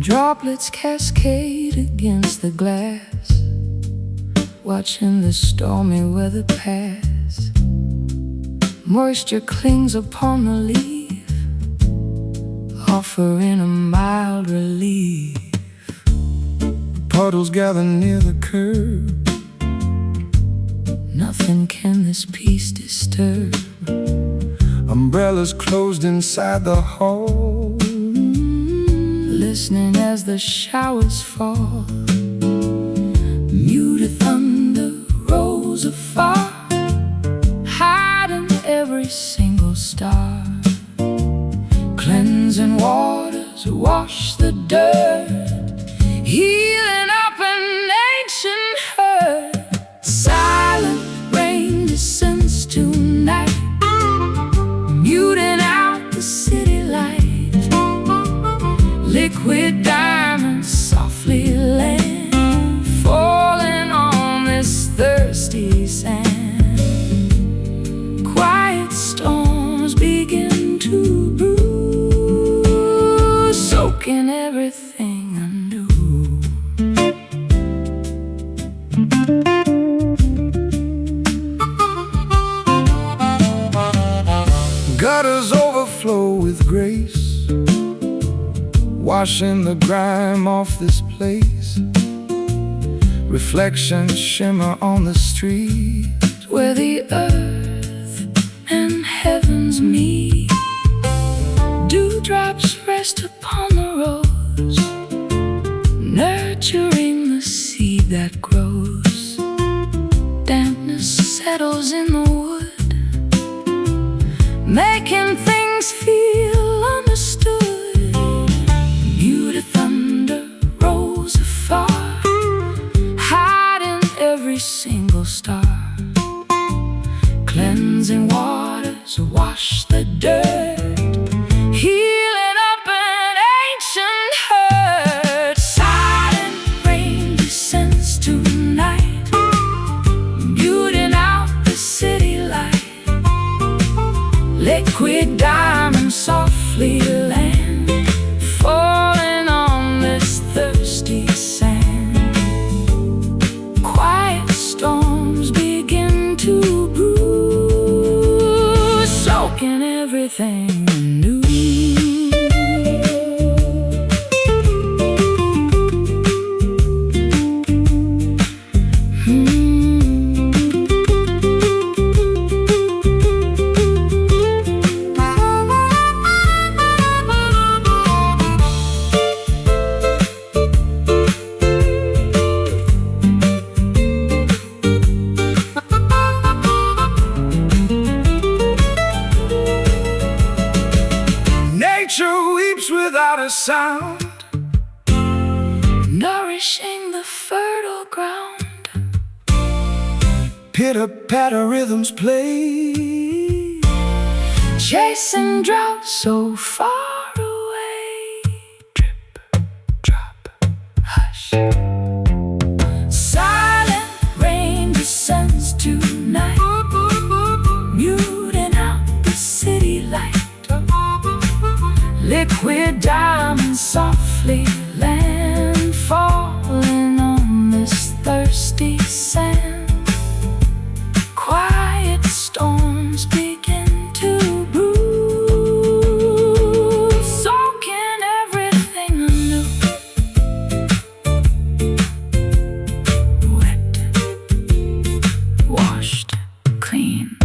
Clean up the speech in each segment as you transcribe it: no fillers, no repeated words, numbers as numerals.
Droplets cascade against the glass, watching the stormy weather pass. Moisture clings upon the leaf, offering a mild relief. Puddles gather near the curb, nothing can this peace disturb. Umbrellas closed inside the hall, listening as the showers fall. Muted thunder rolls afar, hiding every single star. Cleansing waters wash the dirt, healing up an ancient hurt. Silent rain descends tonight, muting out the city light. Liquid diamonds softly land, falling on this thirsty sand. Quiet storms begin to brew, soaking everything anew. Gutters overflow with grace, washing the grime off this place. Reflections shimmer on the street, where the earth and heavens meet. Dewdrops rest upon the rose, nurturing the seed that grows. Dampness settles in the wood, making things feel understood. Muted thunder rolls afar, hiding every single star. Cleansing waters wash the dirt, healing up an ancient hurt. Silent rain descends tonight, muting out the city light. Liquid diamonds softly land, falling on this thirsty sand. Quiet storms begin to brew, soaking everything new. Nature weeps without a sound, nourishing the fertile ground. Pitter-patter rhythms play, chasing drought so far away. Drip, drop, hush. Silent rain descends tonight, muting out the city light. Liquid diamonds softly land, falling on this thirsty sand. Quiet storms begin to brew, soaking everything anew. Wet, washed, clean.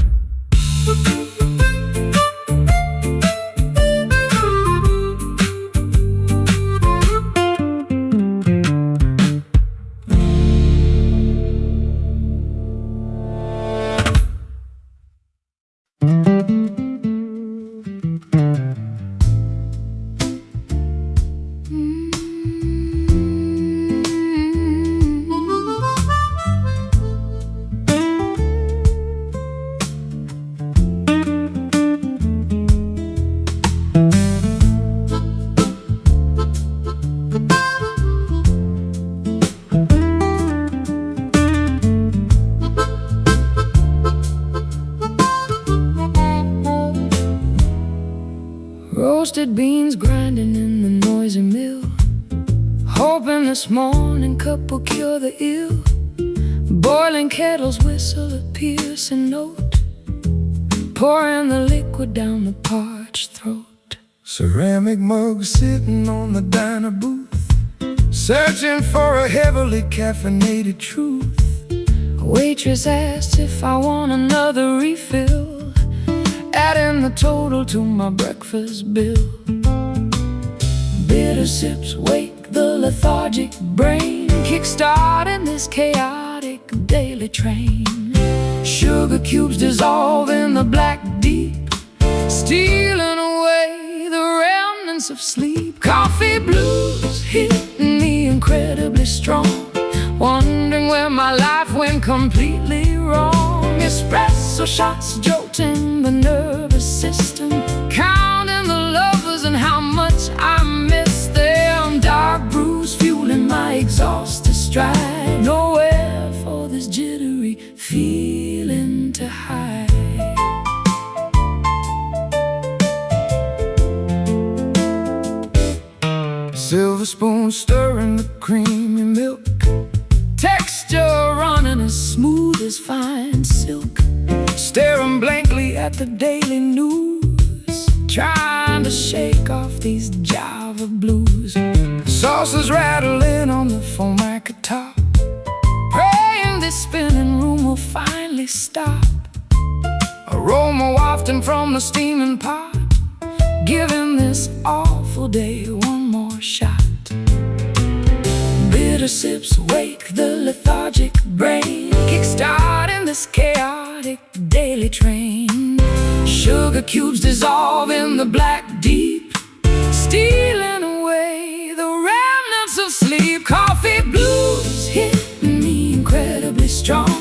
Roasted beans grinding in the noisy mill, hoping this morning cup will cure the ill. Boiling kettles whistle a piercing note, pouring the liquid down the parched throat. Ceramic mugs sitting on the diner booth, searching for a heavily caffeinated truth. A waitress asked if I want another refill, adding the total to my breakfast bill. Bitter sips wake the lethargic brain, kickstarting this chaotic daily train. Sugar cubes dissolve in the black deep, stealing away the remnants of sleep. Coffee blues hit me incredibly strong, wondering where my life went completely wrong. Espresso shots jolting the nervous system, counting the lovers and how much I miss them. Dark brews fueling my exhausted stride, nowhere for this jittery feeling to hide. Silver spoon stirring the creamy milk, Texture running as smooth as fine silk. staring blankly at the daily news, Trying to shake off these Java blues. saucers rattling on the formica top, Praying this spinning room will finally stop. aroma wafting from the steaming pot, Giving this awful day one more shot. Bitter sips wake the lethargic brain, kickstarting this chaotic daily train. Sugar cubes dissolve in the black deep, stealing away the remnants of sleep. Coffee blues hit me incredibly strong,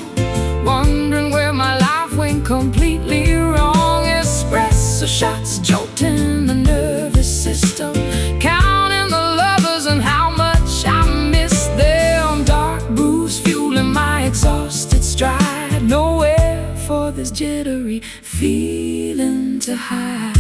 wondering where my life went completely wrong. Espresso shots jolting the nervous system, counting the lovers and how much I miss them. Dark brews fueling my exhausted stride, nowhere for this jittery feeling to hide.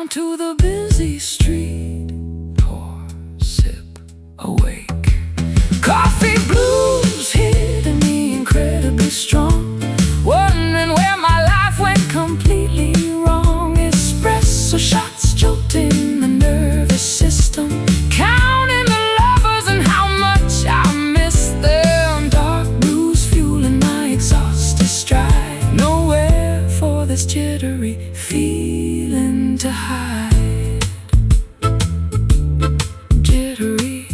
To the busy street, pour, sip, awake. Coffee blues hitting me incredibly strong, wondering where my life went completely wrong. Espresso shots jolting the nervous system, counting the lovers and how much I miss them. Dark brews fueling my exhausted stride, nowhere for this jittery feeling to hide. Jittery,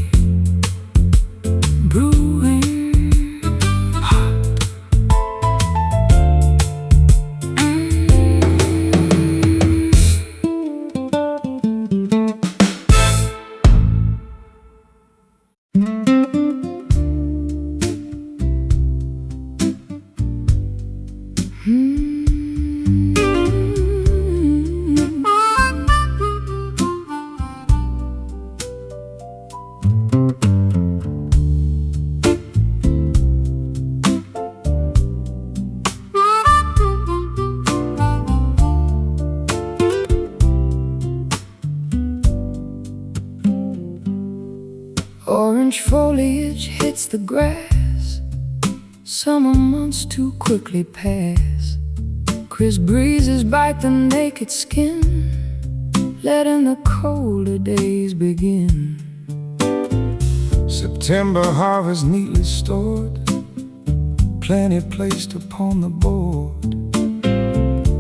brewing hot. Orange foliage hits the grass, summer months too quickly pass. Crisp breezes bite the naked skin, letting the colder days begin. September harvest neatly stored, plenty placed upon the board.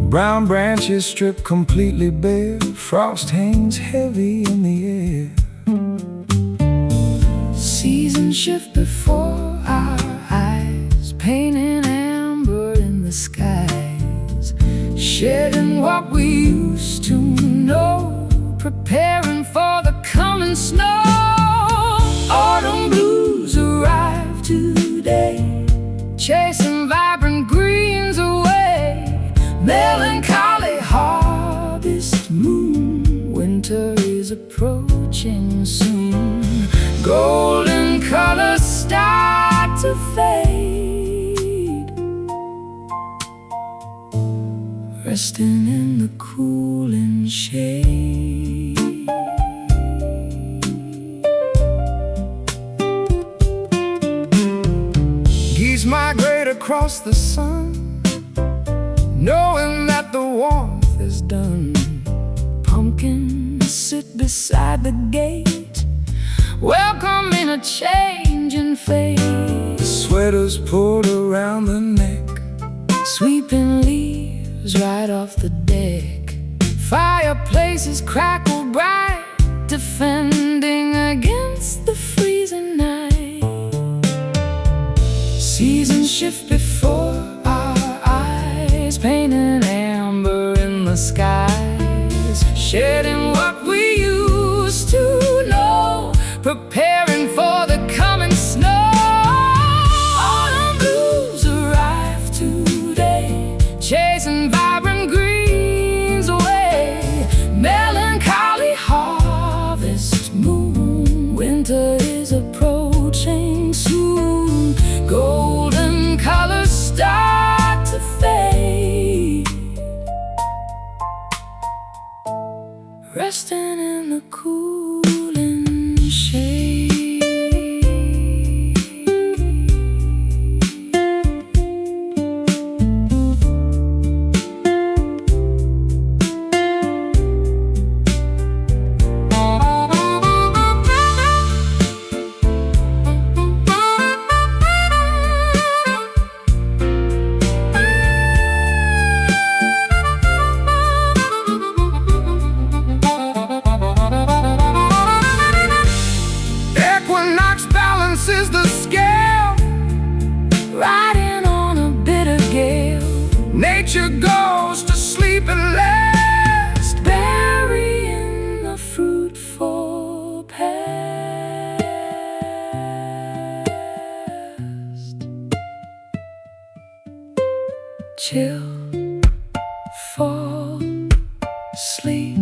Brown branches stripped completely bare, frost hangs heavy in the air. Seasons shift before our eyes, painting amber in the skies, shedding what we used to know, preparing for the coming snow. Autumn blues arrive today, chasing vibrant greens away. Melancholy harvest moon, winter is approaching soon. Golden colors start to fade, resting in the cooling shade. Geese migrate across the sun, knowing that the warmth is done. Pumpkins sit beside the gate, welcoming a change in fate. Sweaters pulled around the neck, sweeping leaves right off the deck. Fireplaces crackle bright, defending against the freezing night. Seasons shift before our eyes, painting amber in the skies, shedding what we used to know, preparing for the coming snow. Autumn blues arrive today, chasing vibrant greens away. Melancholy harvest moon, winter is approaching soon. Golden colors start to fade, resting in the cooling shade. Is the scale, Riding on a bitter gale, nature goes to sleep at last, burying the fruitful past. Chill, fall asleep.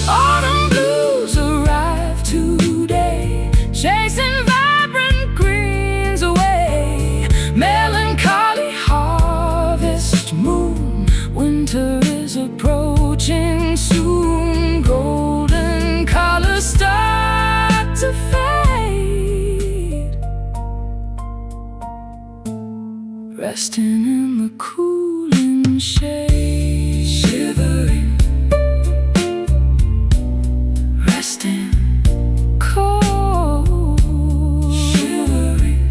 Autumn blues arrive today, chasing vibrant greens away. Melancholy harvest moon, winter is approaching soon. Golden colors start to fade, resting in the cooling shade. Shivering, resting, cold. Shivering.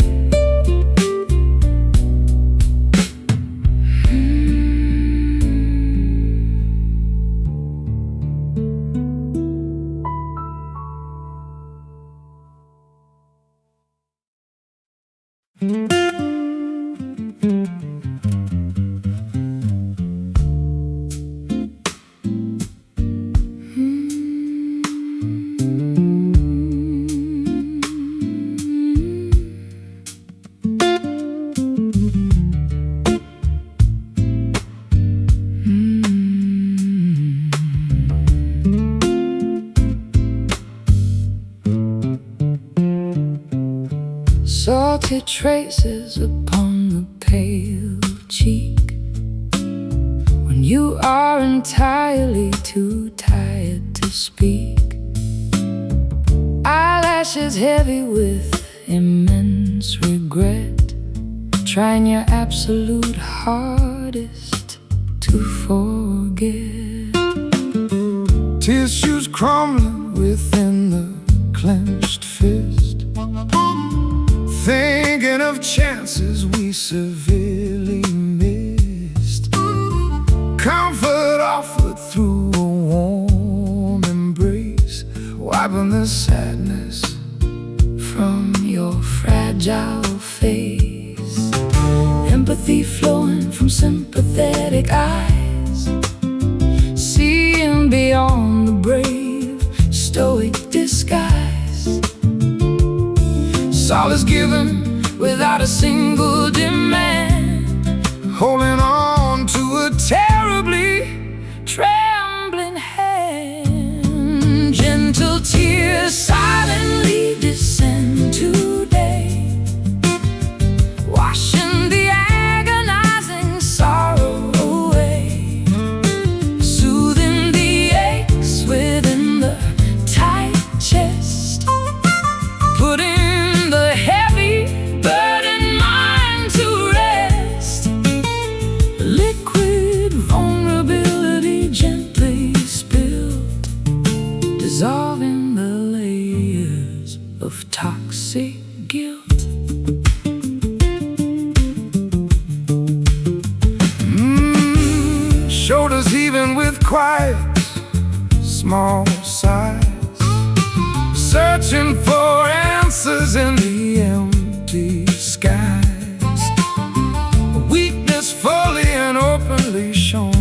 Salty traces upon the pale cheek, when you are entirely too tired to speak. Eyelashes heavy with immense regret, trying your absolute hardest to forget. tissues crumbling within the clenched fist, thinking of chances we severely missed. Comfort offered through a warm embrace, while wiping the sadness from your fragile face. Empathy flowing from sympathetic eyes, seeing beyond the brave, stoic disguise. Solace given Without a single demand, holding on to a terribly trembling hand. Gentle tears silently descend today, washing the agonizing sorrow away, soothing the aches within the tight chest, putting the heavy burdened mind to rest. Liquid vulnerability gently spilled, dissolving the layers of toxic guilt. Shoulders heaving with quiet, small sighs, searching for answers in the empty skies. Weakness fully and openly shown,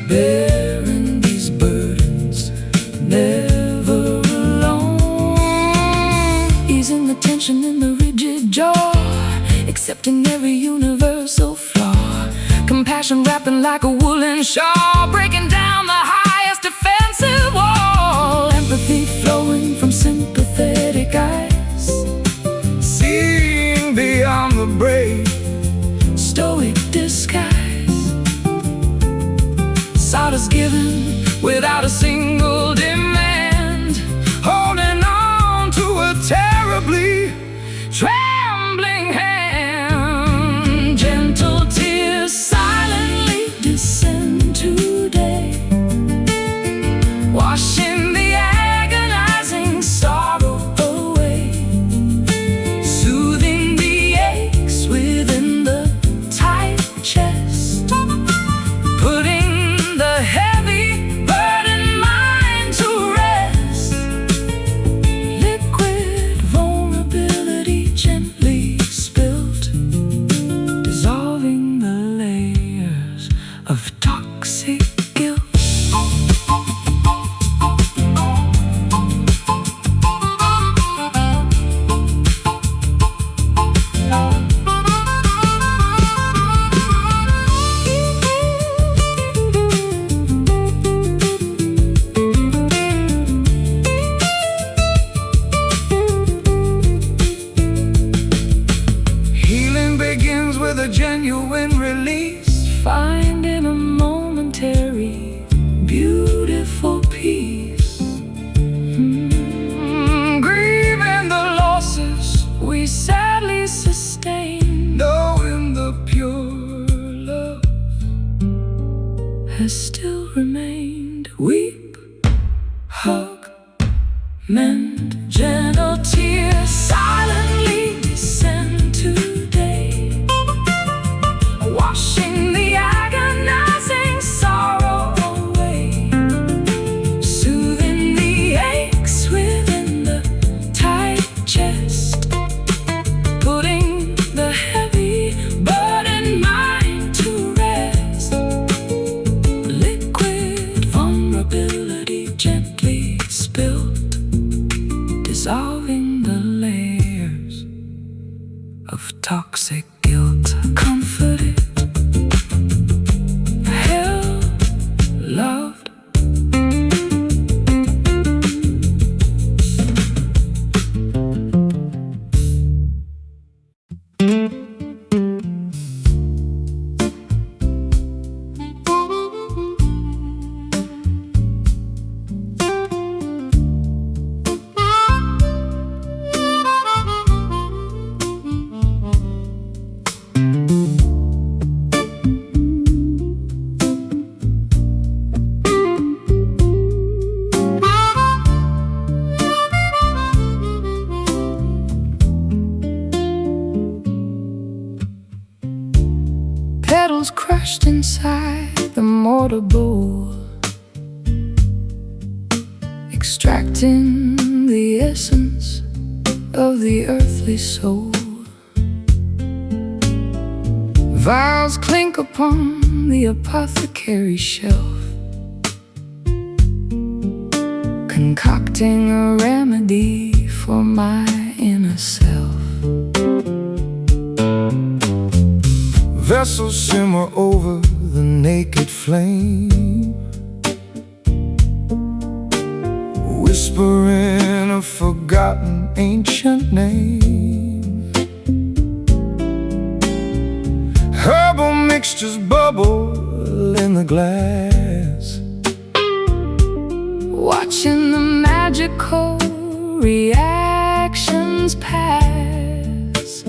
Bearing these burdens, never alone. Easing the tension in the rigid jaw, accepting every universal flaw. Compassion wrapping like a woolen shawl, breaking down the highest defensive wall. Empathy flowing from sympathetic eyes, seeing beyond the brave, stoic disguise. Solace given without a single demand, holding on to a terribly trembling hand. Gentle tears silently descend today, washing the agonizing sorrow away, soothing the aches within the tight chest, putting the heavy burdened mind to rest. Liquid vulnerability gently spilt, dissolving the layers of toxic guilt. healing begins with a genuine release, Finding a momentary, beautiful peace. Grieving the losses we sadly sustain, knowing the pure love has still remained. Weep, hug, mend. Gentle tears silently descend today, washing the agonizing sorrow away, soothing the aches within the tight chest, putting the heavy burdened mind to rest. Liquid vulnerability gently spilled, dissolving the layers of toxic guilt. Comforted, held, loved. Petals crushed inside the mortar bowl, extracting the essence of the earthly soul. Vials clink upon the apothecary shelf, concocting a remedy for my inner self. Vessels simmer over the naked flame, whispering a forgotten ancient name. Herbal mixtures bubble in the glass, watching the magical reactions pass.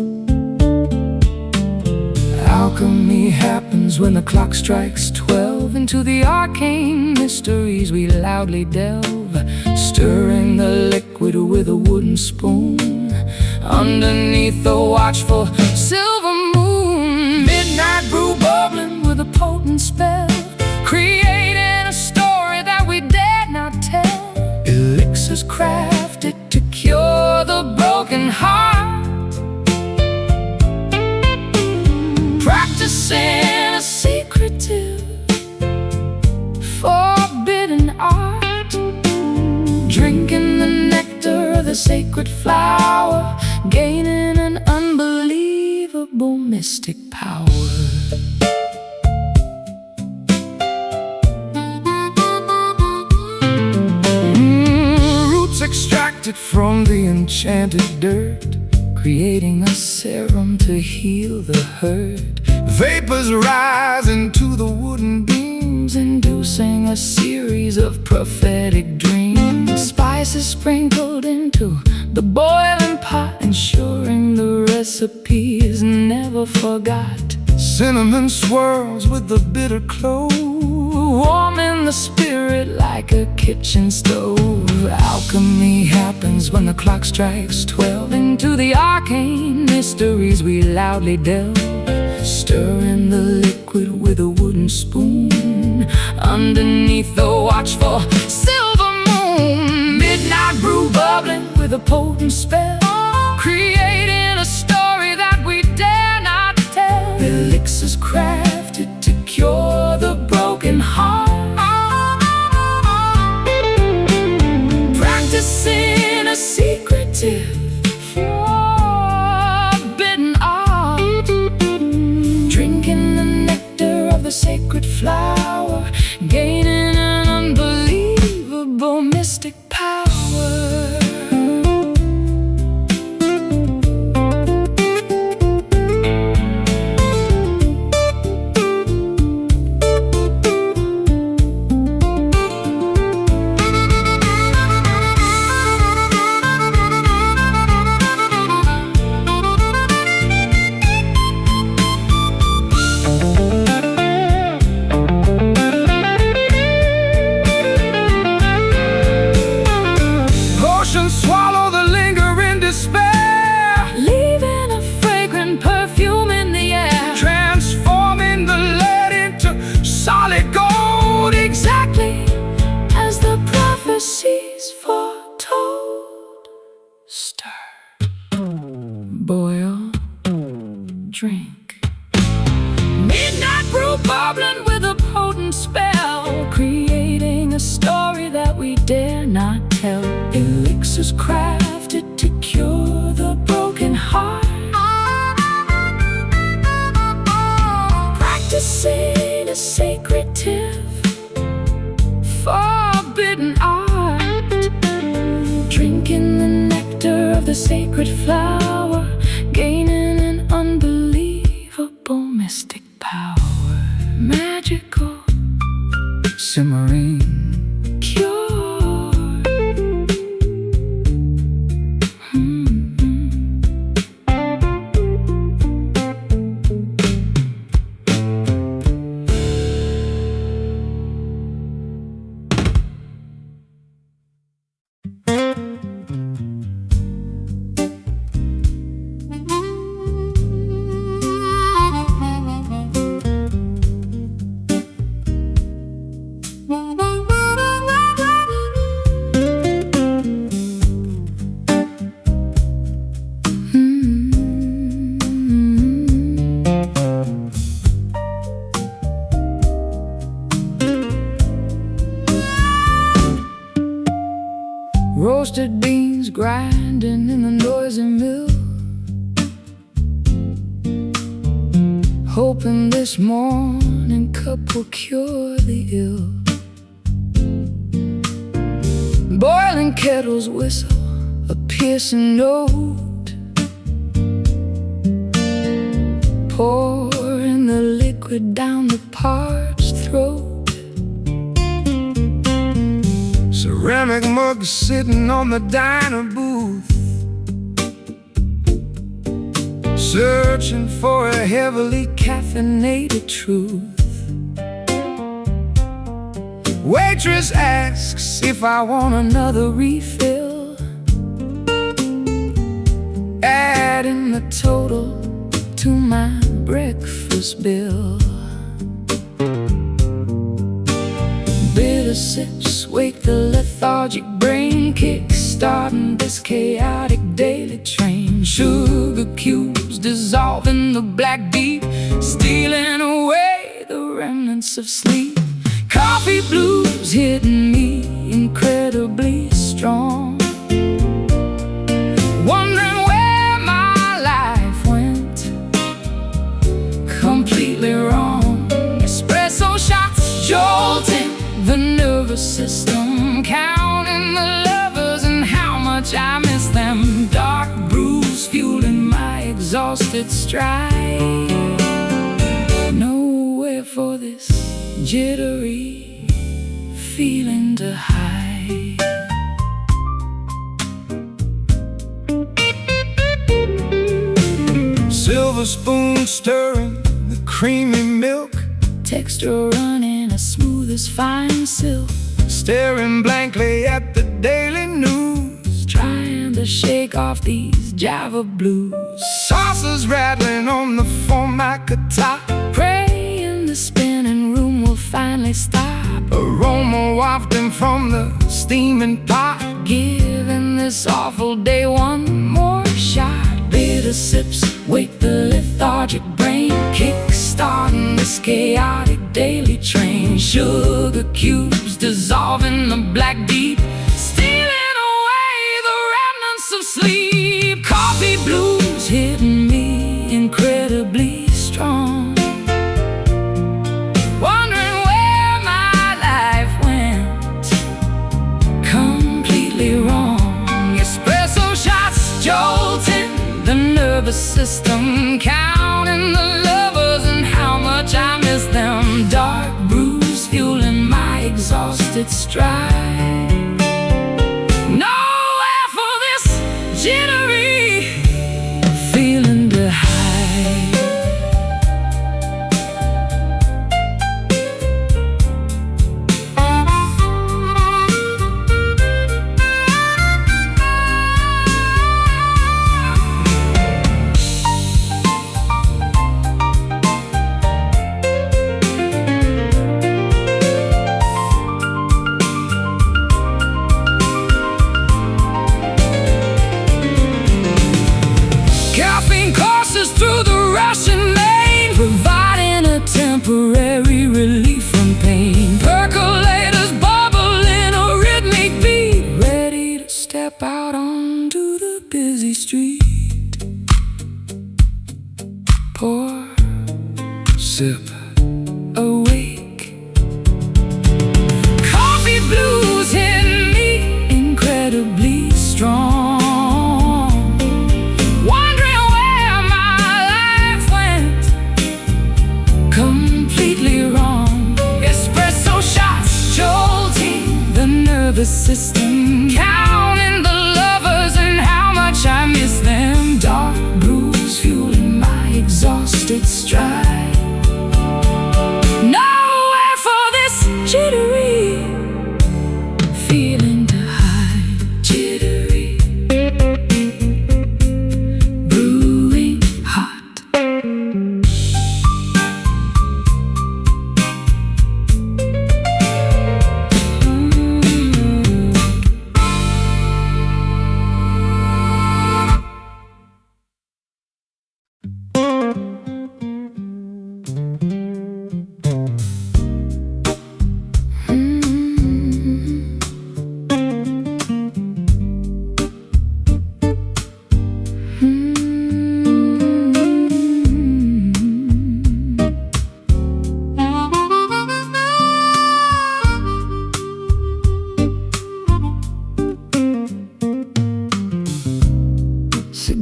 Alchemy happens when the clock strikes 12. Into the arcane mysteries we loudly delve, stirring the liquid with a wooden spoon underneath the watchful silver moon. Midnight brew bubbling with a potent spell, creating a story that we dare not tell. Elixirs crafted to cure the broken heart, practicing a secretive, forbidden art, drinking the nectar of the sacred flower, gaining an unbelievable mystic power. Roots extracted from the enchanted dirt, creating a serum to heal the hurt. Vapors rise into the wooden beams, Inducing a series of prophetic dreams. Spices sprinkled into the boiling pot, ensuring the recipe is never forgot. cinnamon swirls with the bitter clove, Warming the spirit like a kitchen stove. Alchemy happens when the clock strikes 12. Into the arcane mysteries we loudly delve, stirring the liquid with a wooden spoon underneath the watchful silver moon. Midnight brew bubbling with a potent spell, creating a story that we dare not tell. Elixirs crafted to cure the broken heart, practicing a secretive, forbidden art, drinking the nectar of the sacred flower, gaining an unbelievable mystic power. swallow the lingering despair, leaving a fragrant perfume in the air, transforming the lead into solid gold, exactly as the prophecies foretold. Stir, boil, drink. Midnight brew bubbling with a potent spell, creating a story that we dare not tell. Elixirs crafted to cure the broken heart, practicing a secretive, forbidden art, drinking the nectar of the sacred flower, gaining an unbelievable mystic power. Magical, simmering cure. Roasted beans grinding in the noisy mill, hoping this morning cup will cure the ill. Boiling kettles whistle a piercing note, pouring the liquid down the parched throat. Ceramic mugs sitting on the diner booth, searching for a heavily caffeinated truth. Waitress asks if I want another refill, adding the total to my breakfast bill. Bitter sips wake the lethargic brain, kick-starting this chaotic daily train. Sugar cubes dissolving the black deep, stealing away the remnants of sleep. Coffee blues hitting me incredibly strong, wondering where my life went completely wrong. Espresso shots jolting the nervous system, counting the lovers and how much I miss them. Dark brews fueling my exhausted stride, nowhere for this jittery feeling to hide. Silver spoon stirring the creamy milk, texture running as smooth as fine silk. staring blankly at the daily news, Trying to shake off these Java blues. saucers rattling on the formica top, Praying the spinning room will finally stop, aroma wafting from the steaming pot. giving this awful day one more shot. Bitter sips wake the lethargic brain, kick-starting this chaotic daily train. Sugar cubes dissolving the black deep, stealing away the remnants of sleep. Coffee blues hitting me incredibly strong, wondering where my life went completely wrong. Espresso shots jolting the nervous system, counting the lovers and how much I miss them. Dark brews fueling my exhausted stride, nowhere for this jittery feeling to hide. Caffeine courses through the Russian lane, providing a temporary relief from pain. Percolators bubbling a rhythmic beat, ready to step out onto the busy street. Pour, Sip, awake. Coffee blues hit me incredibly strong, wondering where my life went completely wrong. Espresso shots jolting the nervous system, counting the lovers and how much I miss them. Dark brews fueling my exhausted stride, nowhere for this jittery feeling to hide. Jittery, brewing hot.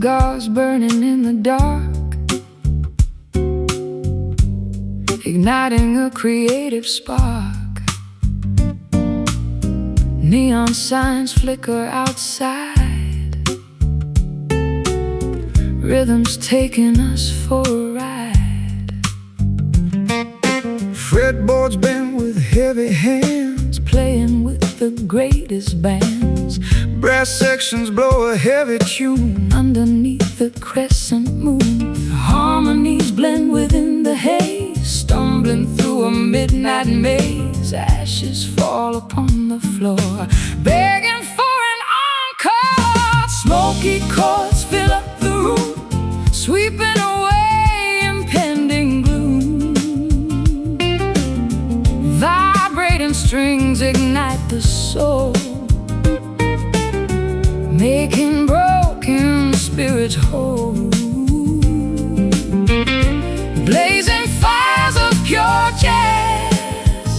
Cigars burning in the dark, igniting a creative spark. Neon signs flicker outside, rhythms taking us for a ride. Fretboards bent with heavy hands, Playing with the greatest bands. brass sections blow a heavy tune. Underneath the crescent moon, harmonies blend within the haze. Stumbling through a midnight maze, ashes fall upon the floor, begging for an encore. Smoky chords fill up the room, sweeping away impending gloom. Vibrating strings ignite the soul, making broken spirits whole. Blazing fires of pure jazz,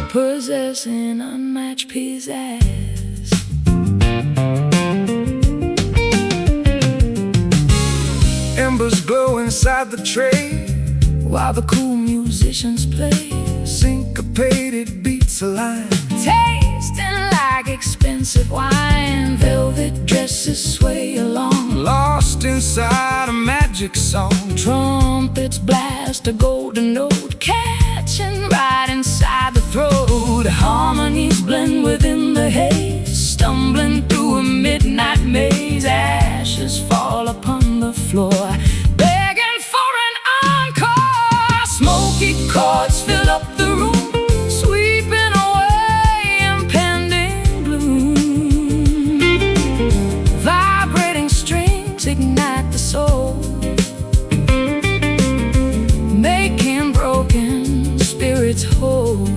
possessing unmatched pizzazz. Embers glow inside the tray, While the cool musicians play, syncopated beats align. tasting like expensive wine. Velvet dresses sway along, Lost inside a magic song. trumpets blast a golden note, catching right inside the throat. Harmonies blend within the haze, stumbling through a midnight maze. Ashes fall upon the floor, begging for an encore. Smoky chords fill up the room, sweeping away impending gloom. Vibrating strings ignite the soul, making broken spirits whole.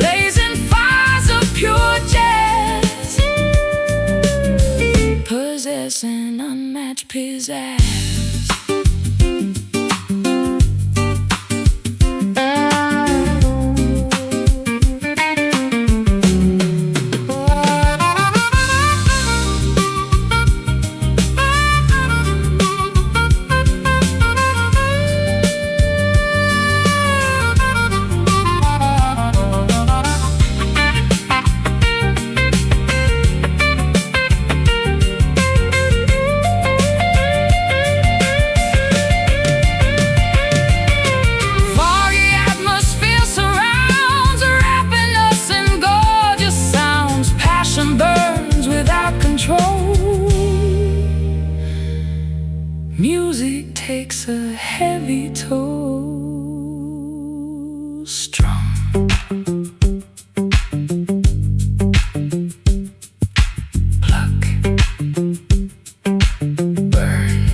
Blazing fires of pure jazz, possessing unmatched pizzazz. Music takes a heavy toll, strong. Pluck, burn.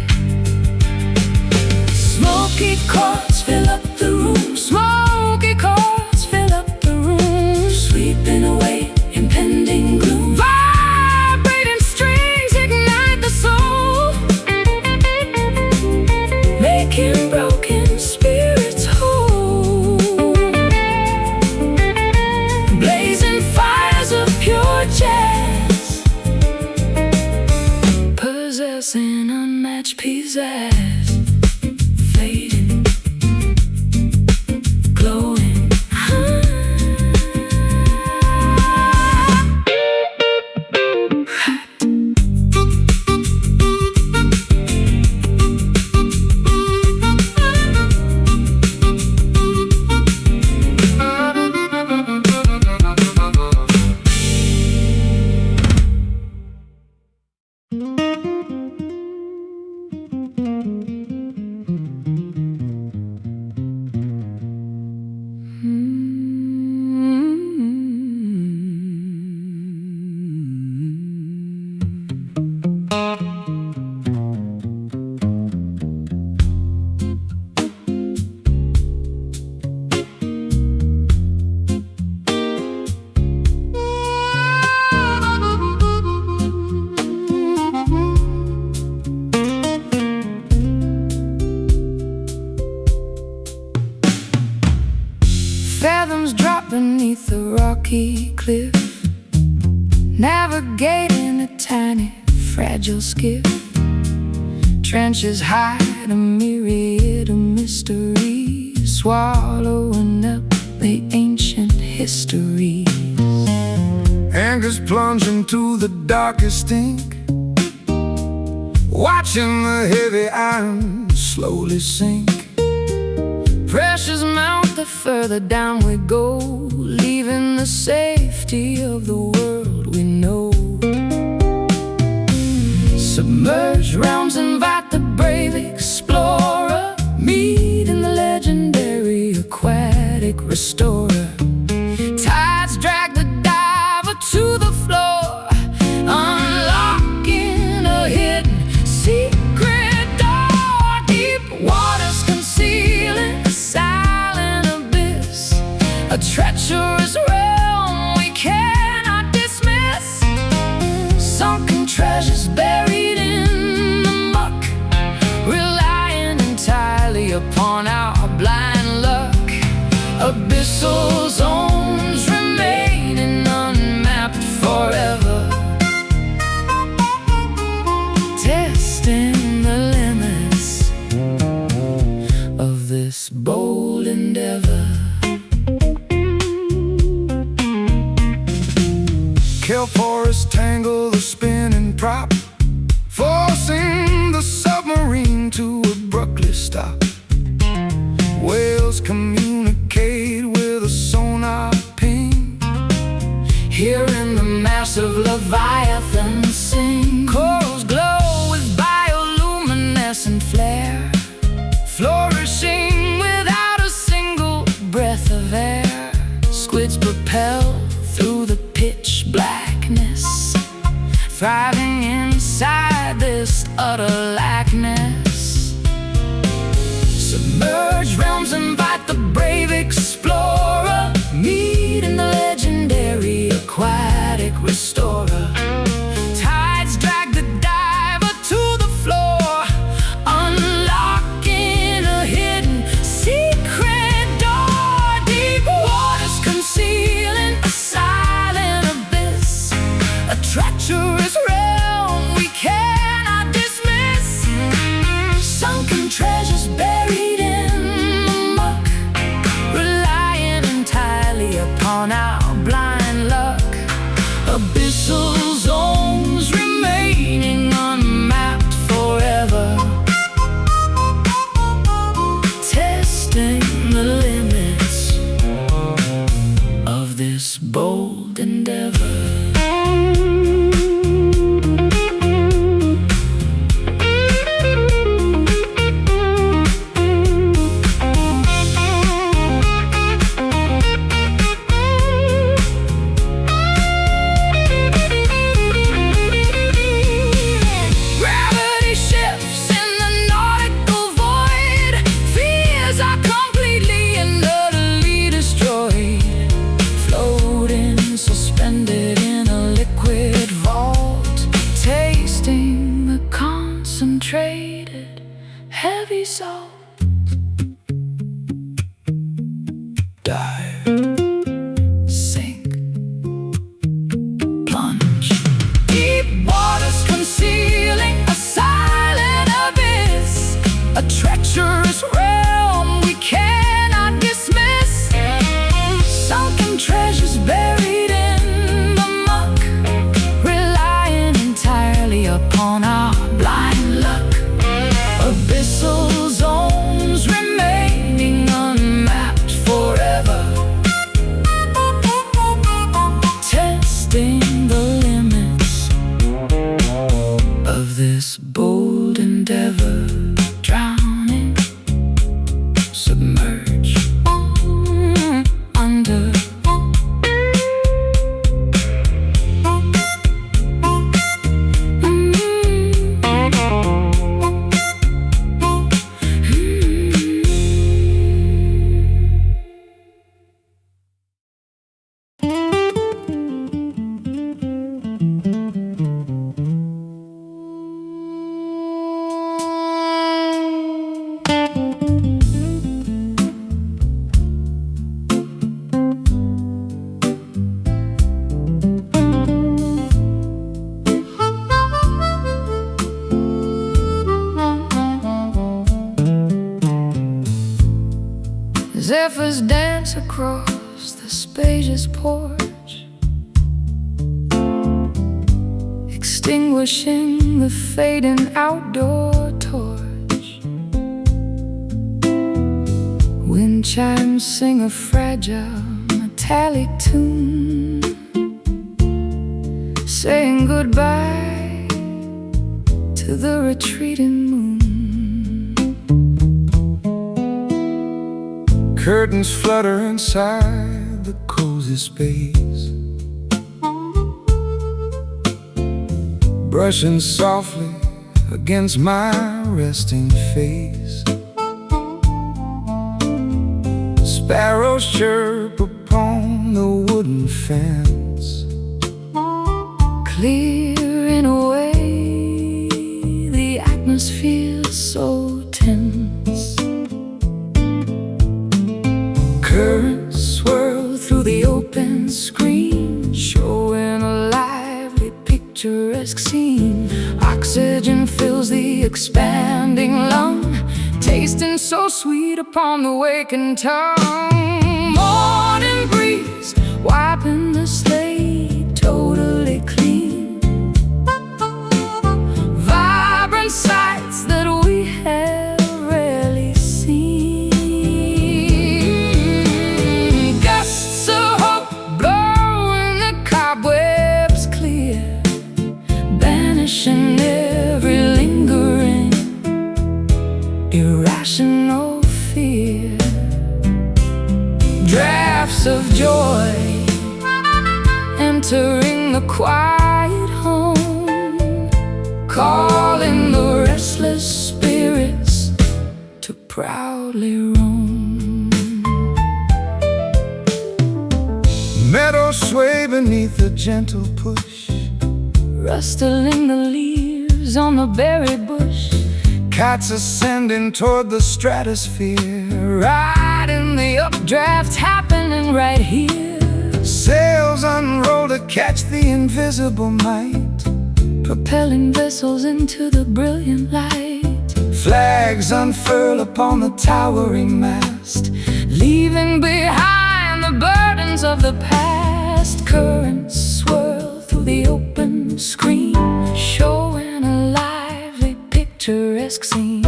Smoky chords fill up the room, smoky chords fill up the room, sweeping away impending gloom. Vibrating strings ignite the soul, making broken spirits whole. Blazing fires of pure jazz, possessing unmatched pizzazz. Fading, glowing. Fathoms drop beneath the rocky cliff, navigating a tiny, fragile skiff. Trenches hide a myriad of mysteries, swallowing up the ancient histories. Anchors plunge into the darkest ink, watching the heavy iron slowly sink. Pressures mount the further down we go, leaving the safety of the world we know. Submerged realms invite the brave explorer, meeting the legendary aquatic restorer. Tides drag the diver to the floor, unlocking a hidden secret door. Deep waters concealing a silent abyss, a treacherous realm we cannot dismiss. Sunken treasures buried in the muck, relying entirely upon our blind luck. Abyssal zones remaining unmapped forever, testing the limits of this bold endeavor. Kelp forests tangle the spinning prop, forcing the submarine to abruptly stop. Whales communicate with a sonar ping, Hearing the massive leviathan sing. Corals glow with bioluminescent flare, flourishing without a single breath of air. Squids propel through the pitch blackness, thriving inside this utter lackness. Submerged realms invite the brave explorer, meeting the legendary aquatic restorer. Tides drag the diver to the floor, unlocking a hidden secret door. Deep waters concealing a silent abyss, a treacherous realm we cannot dismiss. Sunken treasures buried in the muck, relying entirely upon our blind luck. Abyssal zones remaining unmapped forever, testing the limits of this bold endeavor. Gravity shifts in the nautical void, fears are completely and utterly destroyed. Floating, suspended in a liquid vault, tasting the concentrated heavy salt. Dive, sink, plunge. Deep waters concealing a silent abyss, a treacherous realm we cannot dismiss. Sunken treasures buried in the muck, relying entirely upon our blind luck. Abyssal zones remaining unmapped forever, zephyrs dance across the spacious porch, extinguishing the fading outdoor torch. Wind chimes sing a fragile metallic tune, saying goodbye to the retreating moon. Curtains flutter inside the cozy space, brushing softly against my resting face. Sparrows chirp upon the wooden fence, clearing away the atmosphere so tense. currents swirl through the open screen, showing a lively, picturesque scene. Oxygen fills the expanding lung, tasting so sweet upon the waking tongue. Morning breeze wiping the slate totally clean, vibrant sights that we have rarely seen. Gusts of hope blowing the cobwebs clear, banishing every lingering irrational fear. Drafts of joy entering the quiet home, calling the restless spirits to proudly roam. meadows sway beneath a gentle push, rustling the leaves on the berry bush. cats ascending toward the stratosphere, Riding the updraft happening right here. sails unroll to catch the invisible might, Propelling vessels into the brilliant light. flags unfurl upon the towering mast, Leaving behind the burdens of the past. Currents swirl through the open screen, showing a lively, picturesque scene.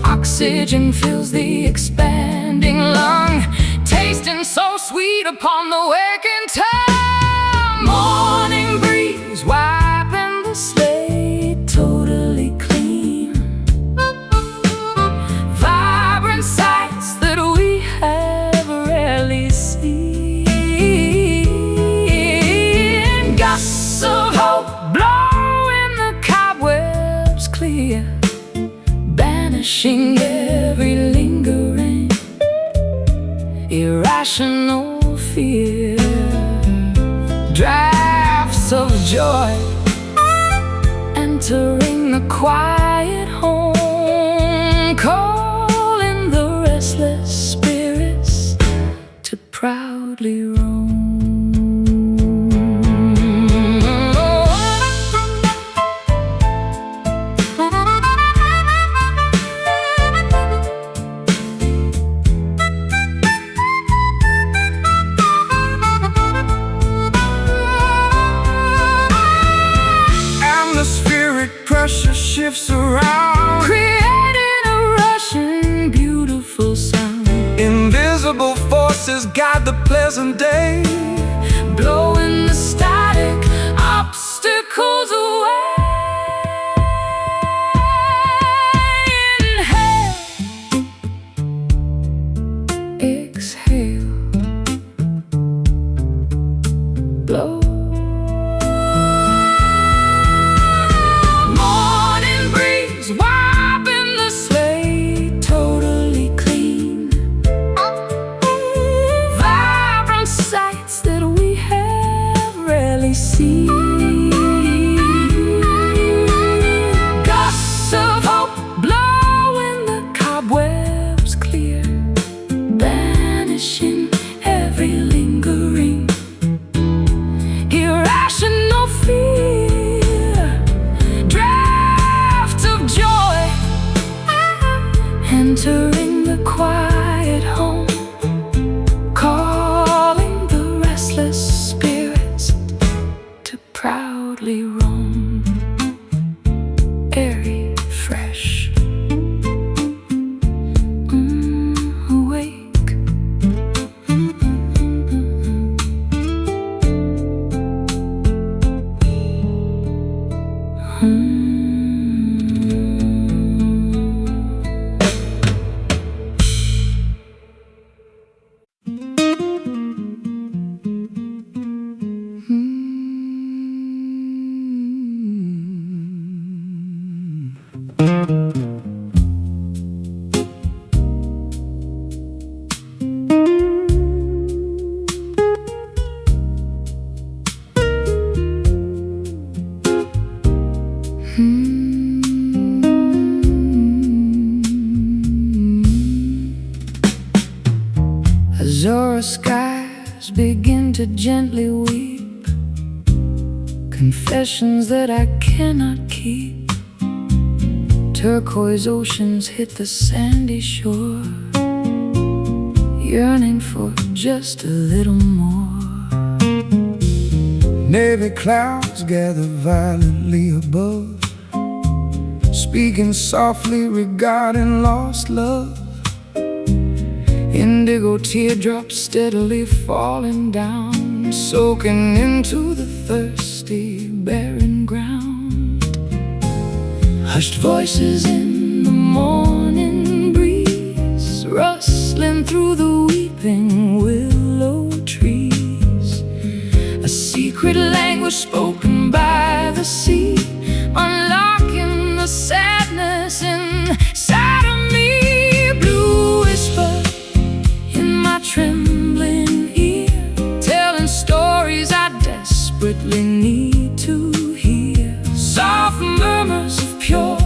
Oxygen fills the expanding lung, tasting so sweet upon the waking tongue. Morning breeze wiping the slate totally clean, vibrant sights that we have rarely seen. Gusts of hope blowing the cobwebs clear, banishing every lingering irrational fear. Drafts of joy entering the quiet home, calling the restless spirits to proudly roam. atmospheric pressure shifts around, Creating a rushing, beautiful sound. invisible forces guide the pleasant day, Blowing the static obstacles away. Inhale, exhale, blow. Morning breeze wiping the slate totally clean, vibrant sights that we have rarely seen. Gusts of hope blowing the cobwebs clear, banishing every lingering irrational fear. Drafts of joy entering the quiet home, forest skies begin to gently weep, confessions that I cannot keep. Turquoise oceans hit the sandy shore, yearning for just a little more. Navy clouds gather violently above, speaking softly regarding lost love. Indigo teardrops steadily falling down, soaking into the thirsty, barren ground. Hushed voices in the morning breeze, rustling through the weeping willow trees. A secret language spoken by the sea, unlocking the sadness inside of me. Blue whisper in my trembling ear, telling stories I desperately need to hear. Soft murmurs of pure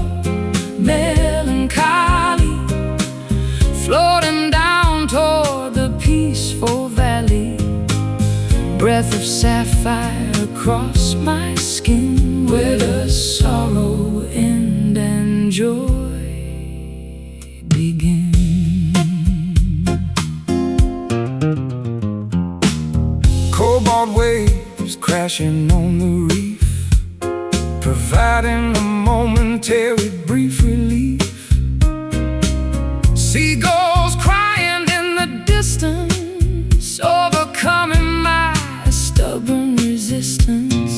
melancholy, floating down toward the peaceful valley. Breath of sapphire across my skin, where does sorrow end and joy begin? Cobalt waves crashing on the reef, providing a momentary brief relief. Seagulls crying in the distance, overcoming my stubborn resistance.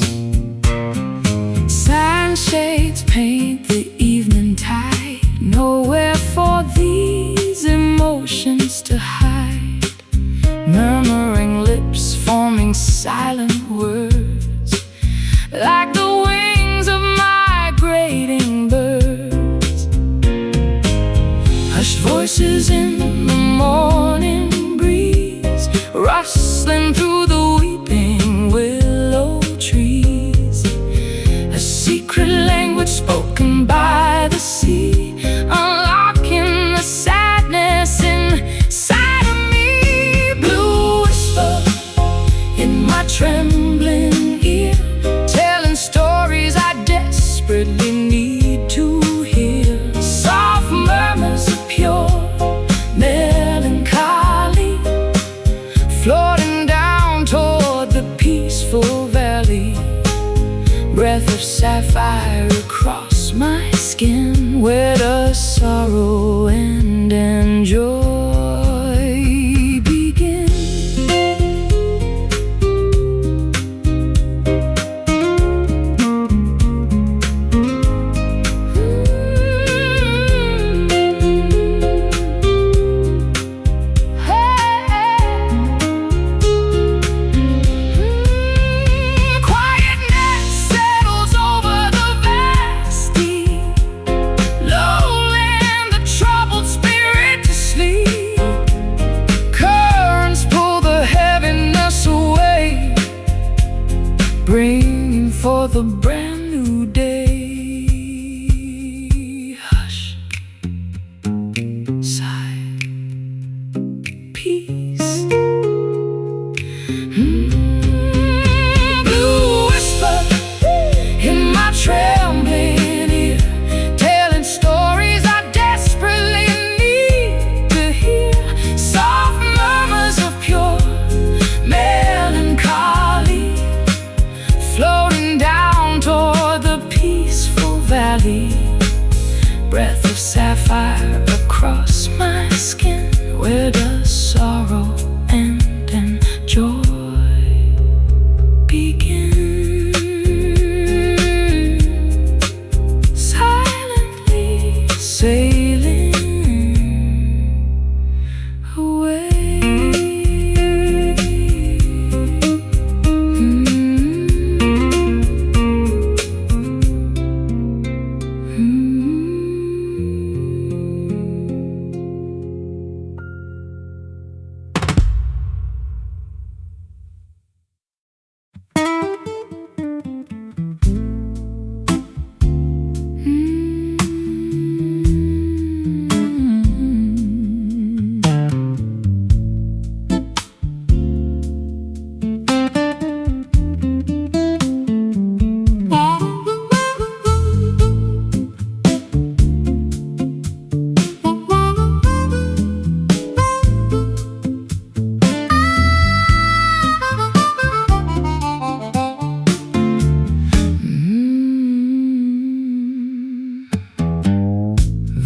Sunshades paint the evening tide, nowhere for these emotions to hide. Murmuring lips forming silent words, like the wings of migrating birds. Hushed voices in the morning breeze, rustling through the weeping willow trees. A secret language spoken by the sea, unlocking the sadness inside of me. Blue whisper in my trembling ear, telling stories I desperately need to hear. Soft murmurs of pure melancholy, floating down toward the peaceful valley. Breath of sapphire across my skin, where does sorrow end and joy begin? Quietness settles over the vast deep, lulling the troubled spirit to sleep.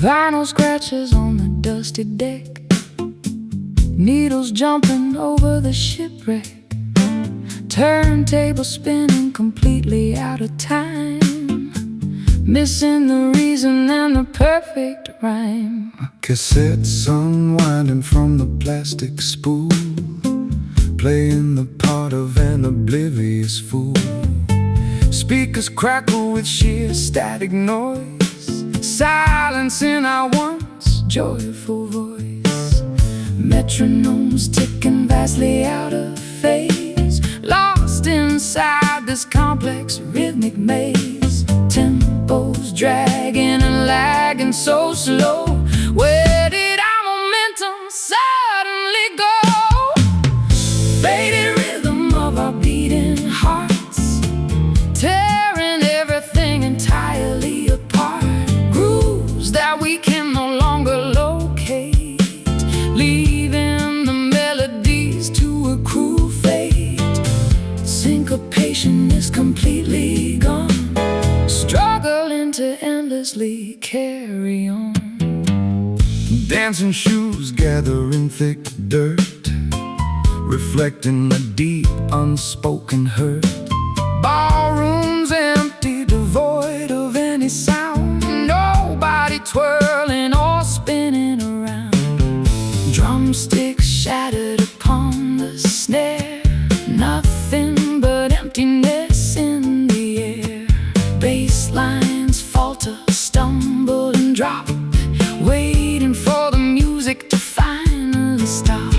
Vinyl scratches on the dusty deck, needles jumping over the shipwreck, turntable spinning completely out of time, missing the reason and the perfect rhyme. Cassettes unwinding from the plastic spool, playing the part of an oblivious fool. Speakers crackle with sheer static noise, silencing our once joyful voice. Metronomes ticking vastly out of phase, lost inside this complex rhythmic maze. Tempos dragging and lagging so slow. Where did our momentum suddenly go? Faded rhythm of our beating hearts, tearing everything entirely apart. Grooves that we can no longer locate, leaving the melodies to a cruel fate. Syncopation is completely gone, struggling to endlessly carry on. Dancing shoes gathering thick dirt, reflecting a deep unspoken hurt. Ballrooms empty, devoid of any sound, nobody twirling or spinning around. Drumsticks shattered upon the snare, nothing but emptiness in the air. Bass lines falter, stumble and drop, waiting for the music to finally stop.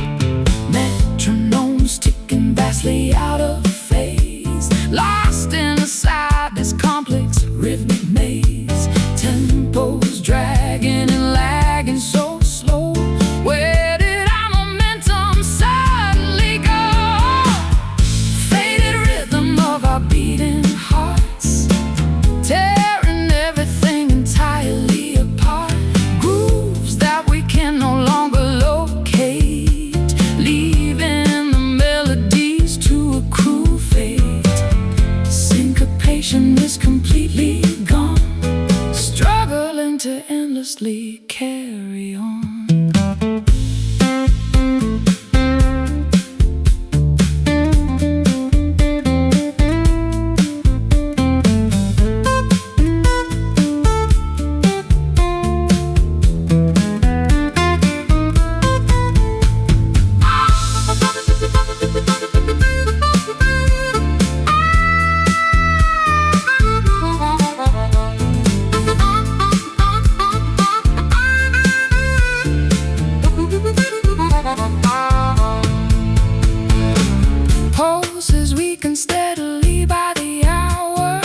Metronomes ticking vastly out of phase, lost inside this complex rhythmic maze. Tempos dragging and lagging so slow. Where did our momentum suddenly go? Faded rhythm of our beating hearts, tearing everything entirely apart. Grooves that we can no longer locate, leaving the melodies to a cruel fate. Syncopation is completely gone, struggling to endlessly carry on. Pulses weaken steadily by the hour,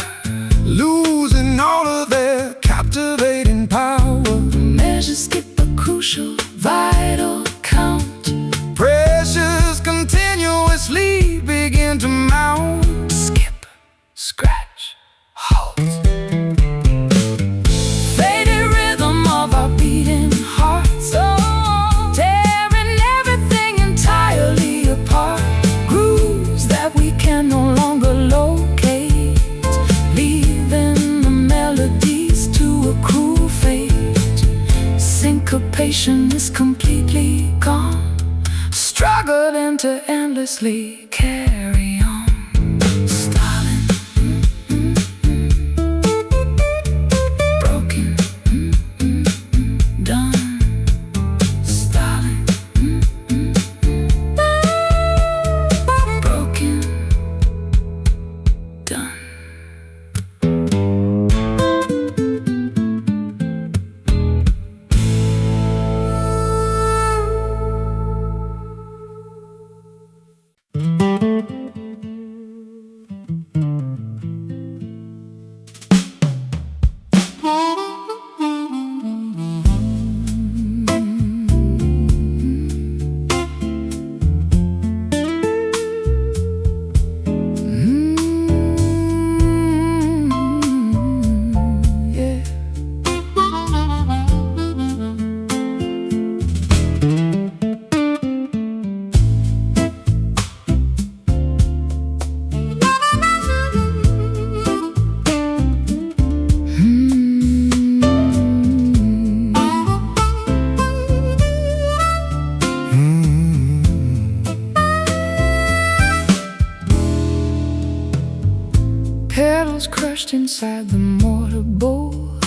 losing all of their captivating power. Measures skip a crucial, vital count. Pressures continuously begin to mount. Skip, scratch, halt. Faded rhythm of our beating hearts, tearing everything entirely apart. Grooves that we can no longer locate, leaving the melodies to a cruel fate. Syncopation is completely gone, struggling to endlessly carry on. Stalling, broken, done. Stalling, broken, done. kernels crushed inside the mortar bowl,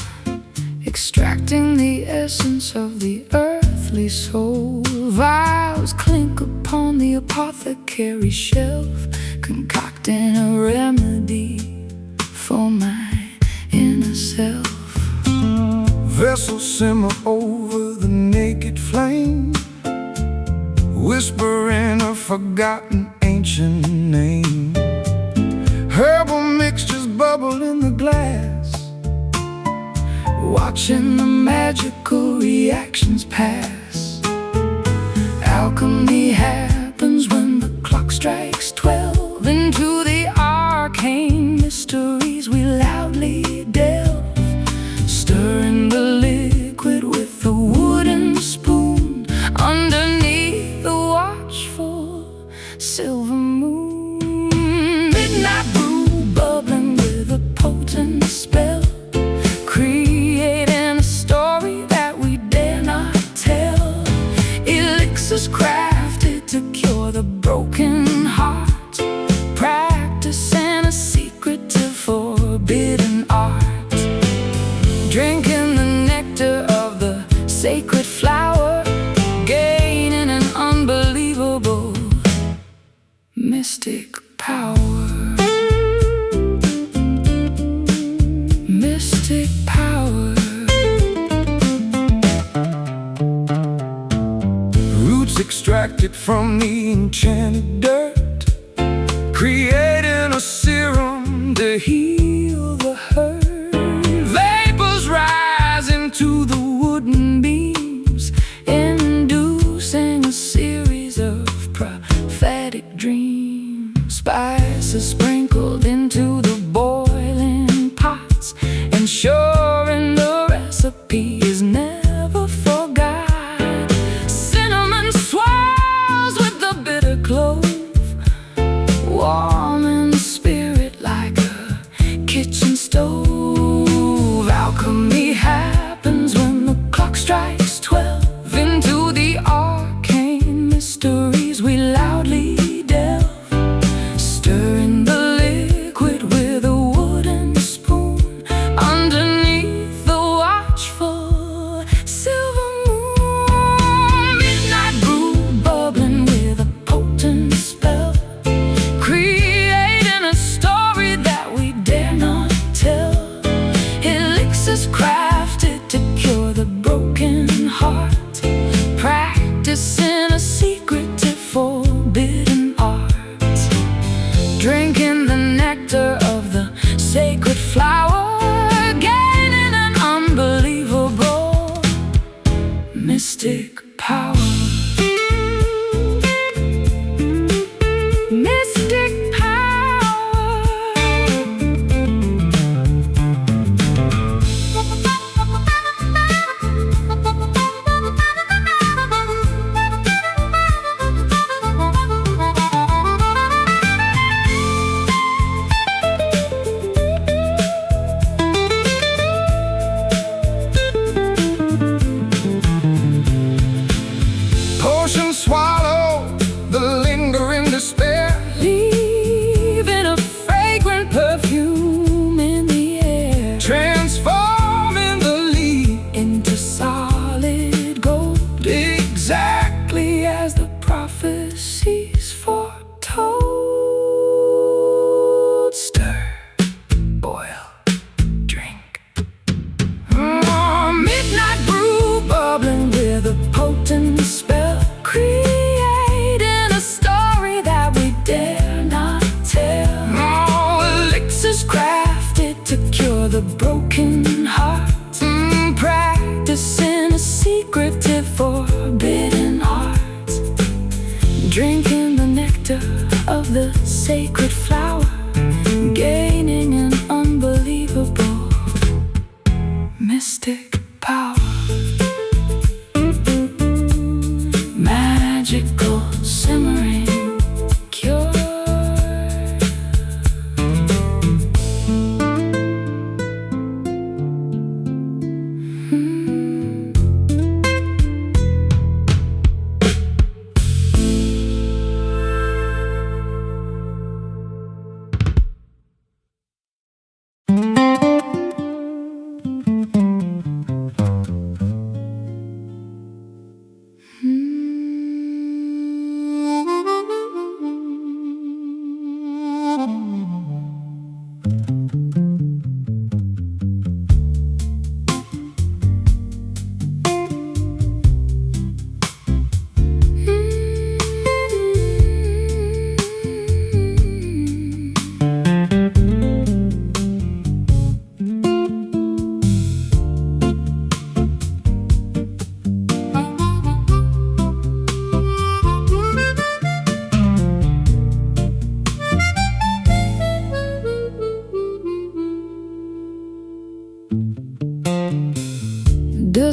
extracting the essence of the earthly soul. Vials clink upon the apothecary shelf, concocting a remedy for my inner self. Vessels simmer over the naked flame, whispering a forgotten ancient name. Herbal mixtures bubble in the glass, watching the magical reactions pass. Alchemy happens when the clock strikes 12. Into the arcane mysteries we loudly delve, stirring the liquid with a wooden spoon underneath the watchful silver moon. Midnight brew bubbling with a potent spell, creating a story that we dare not tell. Elixirs crafted to cure the broken heart, practicing a secretive forbidden art. Drinking the nectar of the sacred flower, gaining an unbelievable mystic power. Mystic power. roots extracted from the enchanted dirt, creating a serum to heal the hurt. Vapors rise into the wooden beams, inducing a series of prophetic dreams. Spices sprinkled into the boiling pots, ensuring the recipe is never forgot. Cinnamon swirls with the bitter clove, warm in spirit like a kitchen stove. Alchemy happens when the clock strikes 12. Into the arcane mysteries we loudly delve, stirring the liquid with a wooden spoon underneath the watchful silver moon. Midnight brew bubbling with a potent spell, creating a story that we dare not tell. Elixirs crafted to cure the broken heart, practicing a secretive forbidden art. Drinking the nectar of the sacred flower, gaining an unbelievable mystic power. Mystic power. Potions swallow the lingering despair, Leaving a fragrant perfume in the air, transforming the leaf into solid gold, exactly as the prophecies foretold. Stir, boil, drink. Midnight brew bubbling with a potent spell, creating a story that we dare not tell. Elixirs crafted to cure the broken heart, practicing a secretive forbidden art. Drinking the nectar of the sacred flower, gaining an unbelievable mystic power. Magical simmering cure.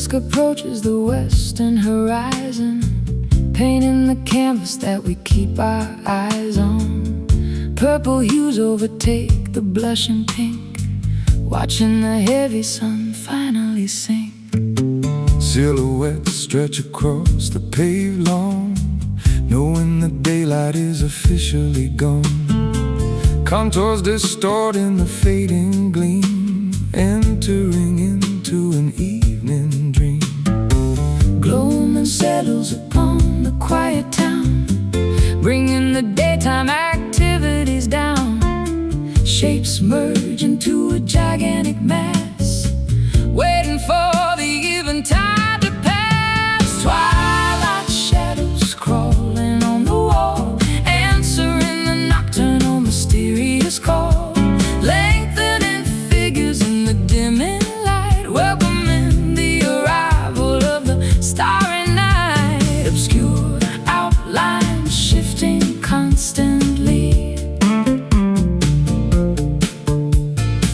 Dusk approaches the western horizon, painting the canvas that we keep our eyes on. Purple hues overtake the blushing pink, watching the heavy sun finally sink. Silhouettes stretch across the paved lawn, knowing the daylight is officially gone. Contours distort in the fading gleam, entering into an evening dream. Gloaming settles upon the quiet town, bringing the daytime activities down. Shapes merge into a gigantic mass, waiting for the eventide to pass. Twilight shadows crawling on the wall, answering the nocturnal mysterious call. Lengthening figures in the dimming light, welcoming the arrival of the starry night. Obscured outlines shifting constantly,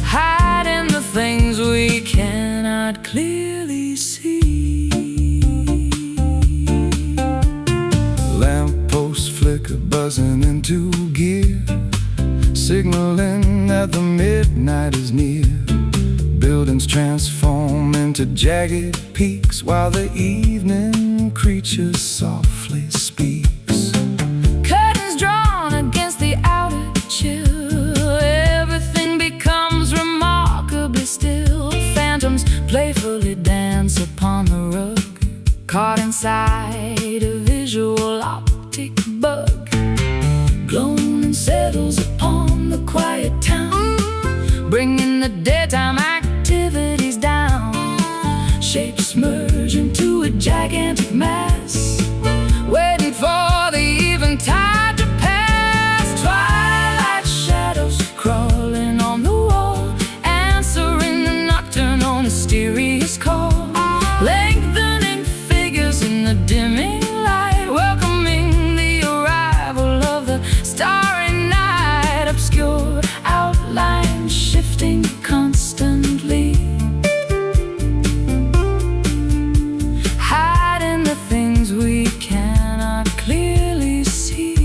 hiding the things we cannot clearly see. Lampposts flicker, buzzing into gear, signaling that the midnight is near. Buildings transform into jagged peaks, while the evening creature softly speaks. Curtains drawn against the outer chill, everything becomes remarkably still. Phantoms playfully dance upon the rug, caught inside a visual optic bug. Gloaming settles upon the quiet town, bringing the daytime activities down. Shapes merge into a gigantic mass, waiting for the eventide to pass. Twilight shadows crawling on the wall, answering the nocturnal mysterious call. Lengthening figures in the dimming light, welcoming the arrival of the starry night. Obscured outlines shifting constantly, hiding the things we cannot clearly see.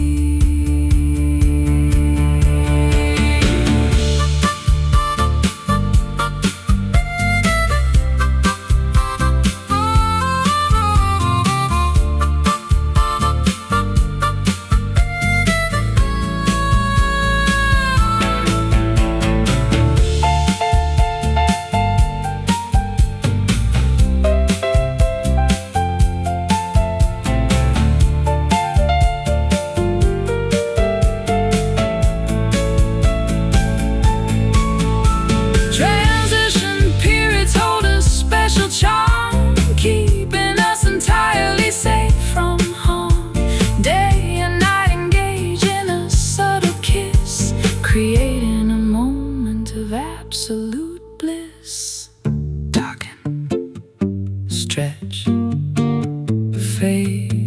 Transition periods hold a special charm, keeping us entirely safe from harm. Day and night engage in a subtle kiss, creating a moment of absolute bliss. Darken, stretch, fade.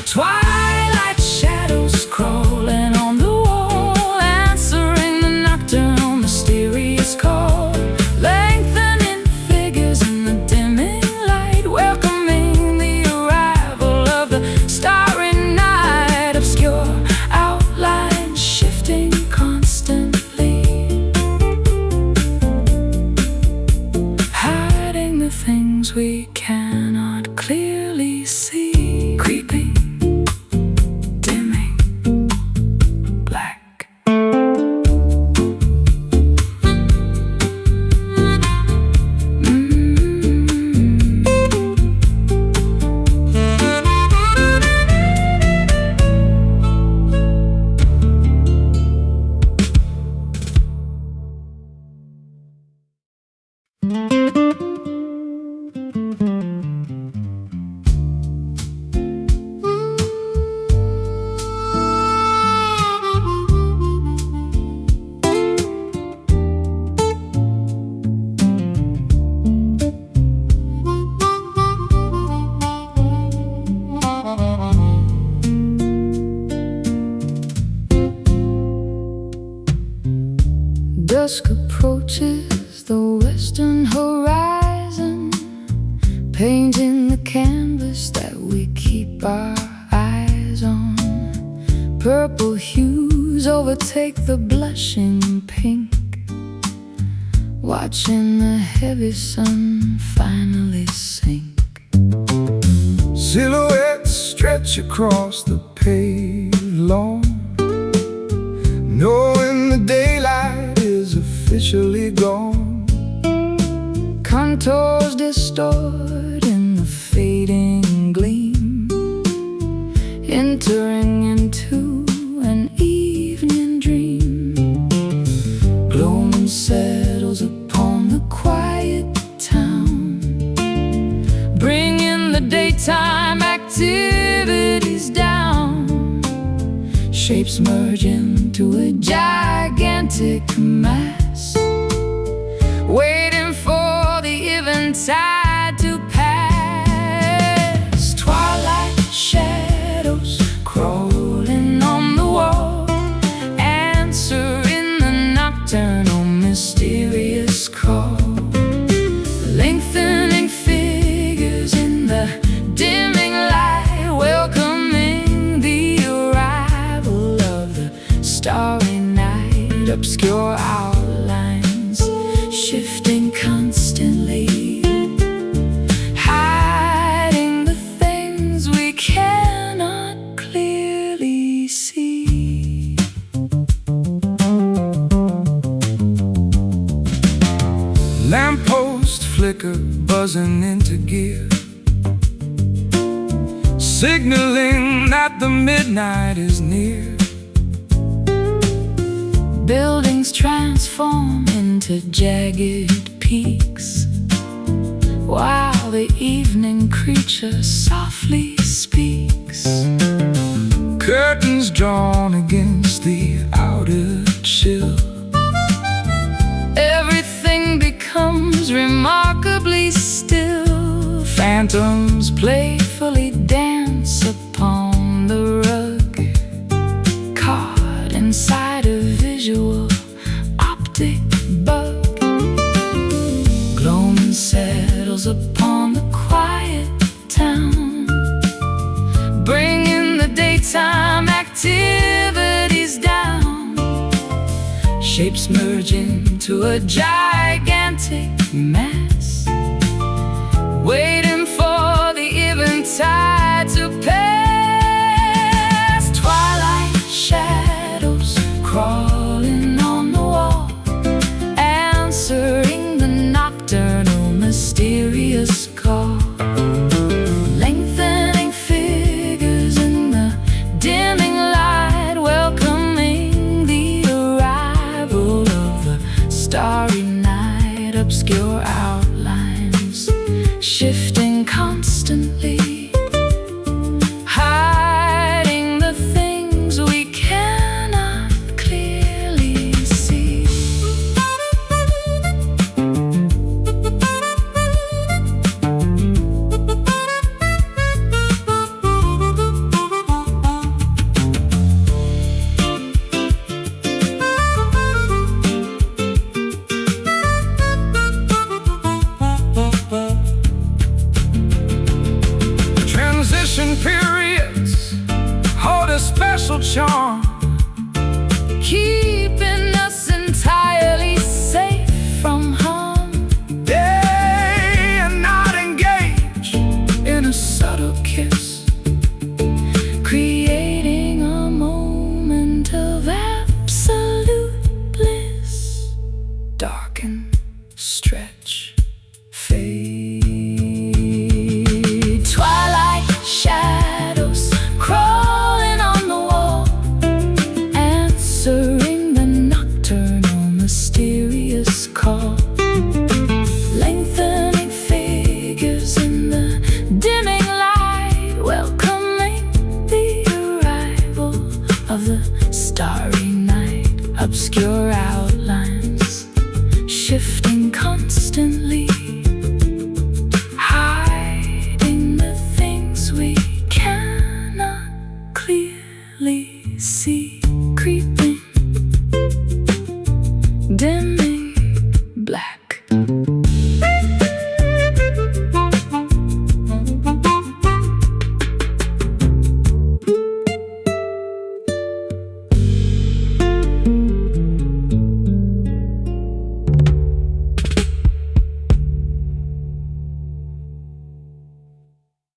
Twilight shadows crawling on the wall, answering the nocturnal mysterious call. Lengthening figures in the dimming light, welcoming the arrival of the starry night. Obscure outlines shifting constantly, hiding the things we cannot clearly see. Creeping, dimming, black. Dusk approaches the western horizon, painting the canvas that we keep our eyes on. Purple hues overtake the blushing pink, watching the heavy sun finally sink. Silhouettes stretch across the paved lawn, knowing the daylight is officially gone. Contours distort in the fading gleam, entering into an evening dream. Gloaming settles upon the quiet town, bringing the daytime activities down. Shapes merge into a gigantic mass, waiting for the eventide to pass. Twilight shadows crawling on the wall, answering the nocturnal mysterious call. Lengthening figures in the dimming light, welcoming the arrival of the starry night. Obscure outlines shifting constantly, hiding the things we cannot clearly see. Lamppost flicker buzzing into gear, signaling that the midnight is near. Buildings transform into jagged peaks, while the evening creature softly speaks. Curtains drawn against the outer chill, Everything becomes remarkably still. Phantoms playfully dance upon the rug, caught inside a visual optic bug. Gloaming settles upon the quiet town, bringing the daytime activities down. Shapes merge into a gigantic mass, waiting for the eventide to pass. Twilight shadows crawling on the wall, answering the nocturnal mysterious call. Lengthening figures in the dimming light, welcoming the arrival of the starry night. Obscure outlines shifting constantly, hiding the things we cannot clearly see. transition periods hold a special charm, Keeping us entirely safe from harm. day and night engage In a subtle kiss, creating a moment of absolute bliss. Darken, stretch, fade. Twilight shadows crawling on the wall, answering the nocturnal mysterious call. Lengthening figures in the dimming light, welcoming the arrival of the starry night. Obscure out